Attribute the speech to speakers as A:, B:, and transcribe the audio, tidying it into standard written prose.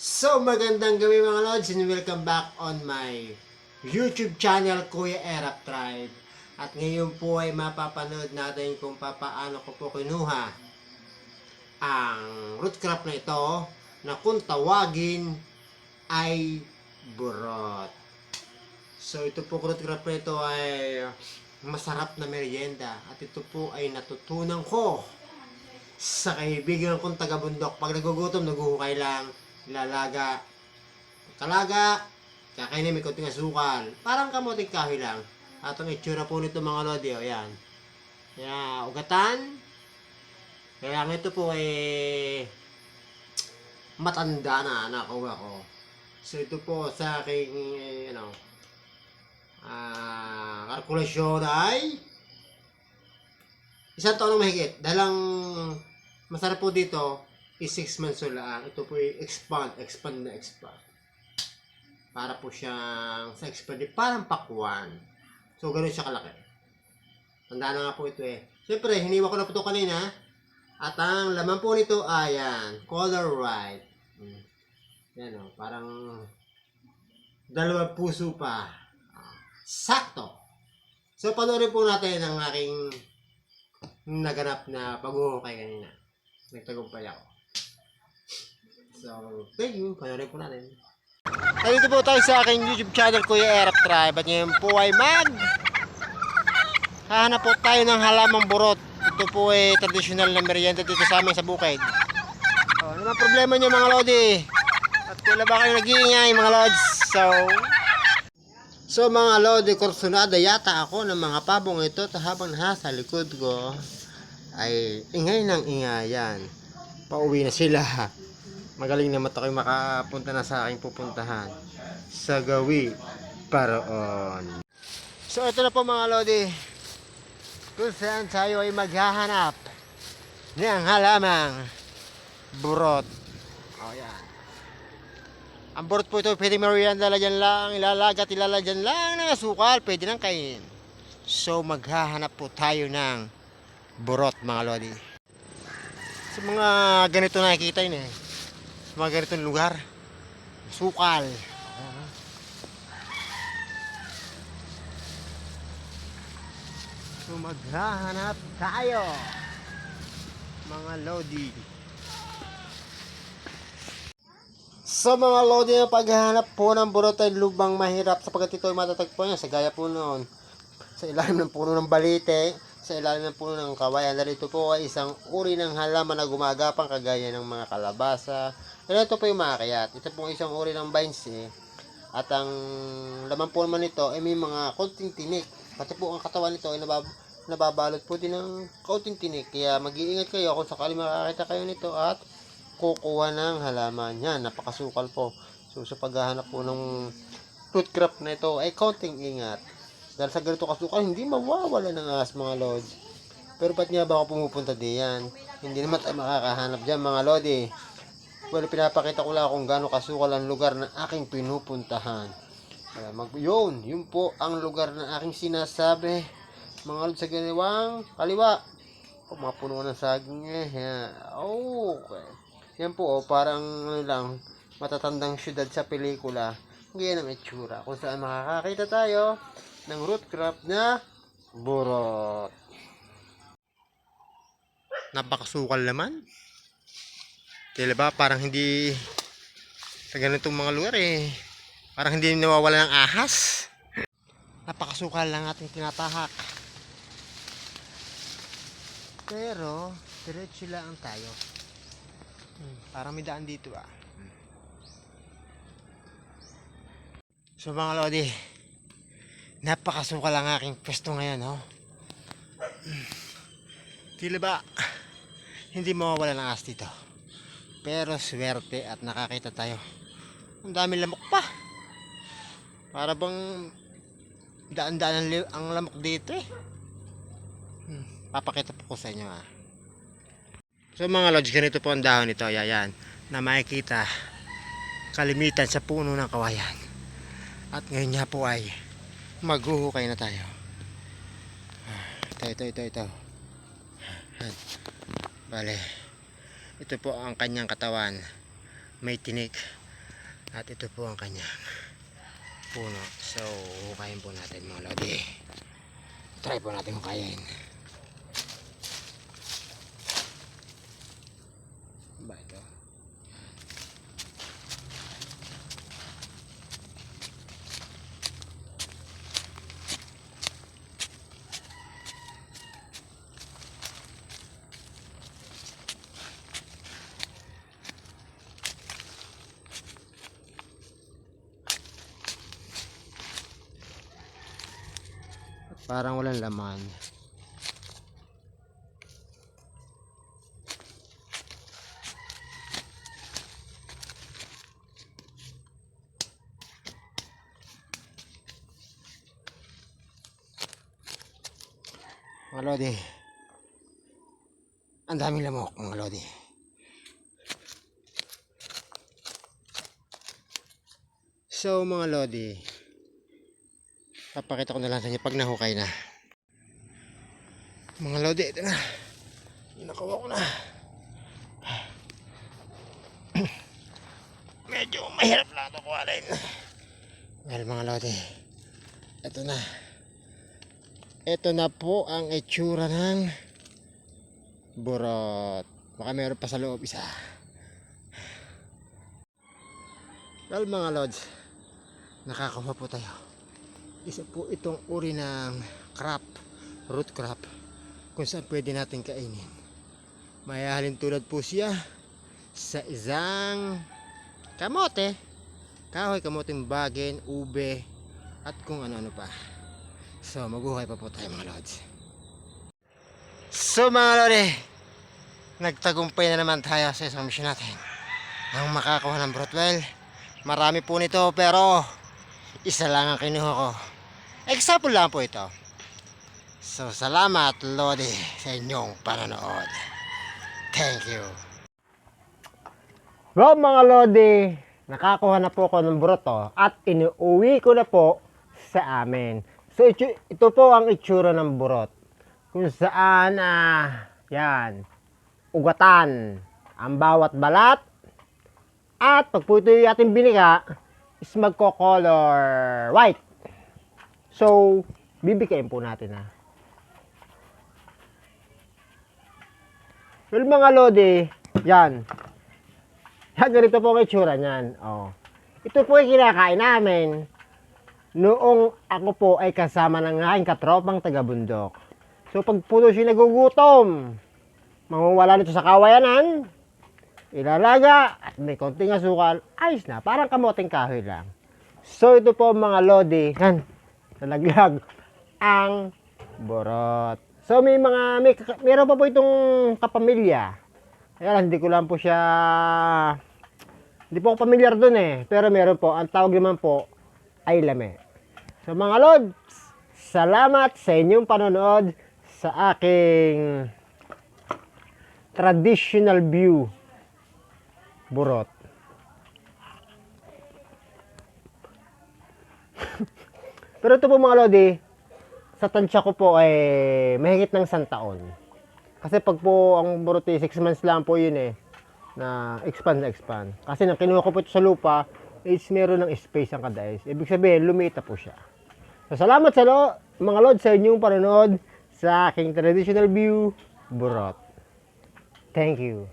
A: So magandang gabi mga lods and welcome back on my YouTube channel Kuya Erap Tribe. At ngayon po ay mapapanood natin kung paano ko po kinuha ang root crop na ito na kung tawagin ay burot. So ito po root crop na ito ay masarap na merienda at ito po ay natutunan ko sa kaibigan kong taga-bundok. Pag nagugutom, naguhukay lang, ilalaga, kalaga, kakainin, may konting asukal. Parang kamuting kahoy lang. At ang itsura po nito mga lodi, o yan. Yan, ugatan. Kaya ito po ay matanda na nakuha ko. So ito po sa aking, kalkulasyon ay isang taon na mahigit. Dahil ang masarap po dito is 6 months lang. Ito po ay expand. Para po siyang sa expand, parang pakwan. So, ganun siya kalaki. Tanda na nga po ito eh. Siyempre, hiniwa ko na po ito kanina. At ang laman po nito ay yan, color white. Yan o, parang dalawang puso pa. Sakto. So, panoorin po natin ang aking naganap na paghuhukay kanina. Nagtagumpay ako. So, thank you. Panoorin po natin. Nandito po tayo sa aking YouTube channel Kuya Erap Tribe. At ngayon po ay hahanap po tayo ng halamang burot. Ito po ay traditional na merienda dito sa amin sa bukid. Ano naman problema nyo mga lodi? At kailan ba kayo nag-iingay mga lods? So mga lodi, kursunada yata ako ng mga pabong ito. Habang nasa likod ko ay ingay ng ingayan. Pauwi na sila. Magaling naman ako makapunta na sa aking pupuntahan sa Gawi Paraon. So ito na po mga lodi, kung saan tayo ay maghahanap ng halamang burot. O yan. Ang burot po ito pwede merienda dyan lang, ilalaga at ilalagyan lang ng asukal, pwede nang kainin. So maghahanap po tayo ng burot mga lodi. Sa mga ganito nakikita yun eh, sa mga ganitong lugar, sukal. So maghahanap tayo mga lodi. Sa mga lodi na paghahanap po ng burot ay lubang mahirap sapagkat ito ay matatagpuan sa gaya po noon sa ilalim ng puno ng balite, sa ilalim ng puno ng kawayan. Dahil ito po ay isang uri ng halaman na gumagapang kagaya ng mga kalabasa. Dahil ito po yung maakyat. Ito po isang uri ng vines eh. At ang laman po naman nito ay may mga konting tinik. Pati po ang katawan nito ay nababalot po din ng konting tinik. Kaya mag-iingat kayo kung sakali makakita kayo nito at kukuha ng halaman. Yan, napakasukal po. So sa paghahanap po ng root crop na ito ay konting ingat. Dahil sa ganito kasukal, hindi mawawala ng ahas mga lodi. Pero ba't nga ba ako pumupunta diyan? Hindi naman tayo makakahanap dyan mga lodi. Well, pinapakita ko lang kung gaano kasukal ang lugar na aking pinupuntahan. Yun po ang lugar na aking sinasabi. Mga lodi sa ganiwang kaliwa. Mga puno ng saging eh. Yan. Okay. Yan po parang lang matatandang syudad sa pelikula. Ganyan ang itsura. Kung saan makakakita tayo ng root crop na burot. Napakasukal naman. Kaya ba parang hindi sa ganitong mga lugar eh, parang hindi nawawala ng ahas. Napakasukal lang ating tinatahak. Pero diretso lang tayo. Parang may daan dito ah. So mga lodi, napakasukal ang aking pwesto ngayon, no? Tila ba hindi mawawala ng ahas dito. Pero swerte at nakakita tayo. Ang dami lamok pa. Para bang daan-daan ang lamok dito eh. Papakita po ko sa inyo ah. So mga lods, ganito po ang dahon nito. Ayan, na makikita kalimitan sa puno ng kawayan. At ngayon nga po ay maghuhukay na tayo. Ito. Bale, ito po ang kanyang katawan. May tinik At ito po ang kanyang puno. So, hukayin po natin mga lodi. Try po natin hukayin. Ba ito? Parang walang laman. Mga lodi, ang daming lamok mga lodi. So mga lodi, papakita ko na lang sa inyo pag nahukay na. Mga lodi, ito na. Nakuha ko na. Medyo mahirap lang ito kuhanin. Well mga lodi, ito na. Ito na po ang itsura ng burot. Baka meron pa sa loob isa. Well mga lods, nakakakuha po tayo. Isa po itong uri ng crop, root crop, kung saan pwede natin kainin. Mayahalin tulad po siya sa isang kamote, kahoy, kamoting bagin, ube, at kung ano-ano pa. So maguhay pa po tayo mga lods. So mga lodi, nagtagumpay na naman tayo sa isang mission natin ang makakuha ng burot. Well, marami po nito pero isa lang ang kinuha ko. Example lang po ito. So salamat lodi sa inyong panonood. Thank you. Well mga lodi, nakakuha na po ko ng burot at inuwi ko na po sa amin. So ito po ang itsura ng burot. Kung saan yan, ugatan ang bawat balat. At pag po ito yung ating binika, is magko-color white. So, bibikain po natin Well mga lodi, yan. Yan, ganito po ang itsura niyan. Oh. Ito po yung kinakain namin noong ako po ay kasama ng aking katropang taga-bundok. So pag po siya nagugutom, mawawala nito sa kawayanan, ilalaga at may konting asukal, ayos na, parang kamoting kahoy lang. So ito po mga lodi, yan, nalaglag ang burot. So meron pa po itong kapamilya. Ayan, hindi po ako pamilyar dun pero meron po, ang tawag naman po ay lame. So mga lods, salamat sa inyong panonood sa aking traditional view burot. Pero ito po mga lodi, sa tansya ko po ay mahigit ng 1 taon. Kasi pag po ang burot 6 months lang po yun na expand. Kasi nang kinuha ko po ito sa lupa, is meron ng space ang kadais. Ibig sabihin, lumiit na po siya. So, salamat sa mga lord sa inyong panonood sa aking traditional view, burot. Thank you.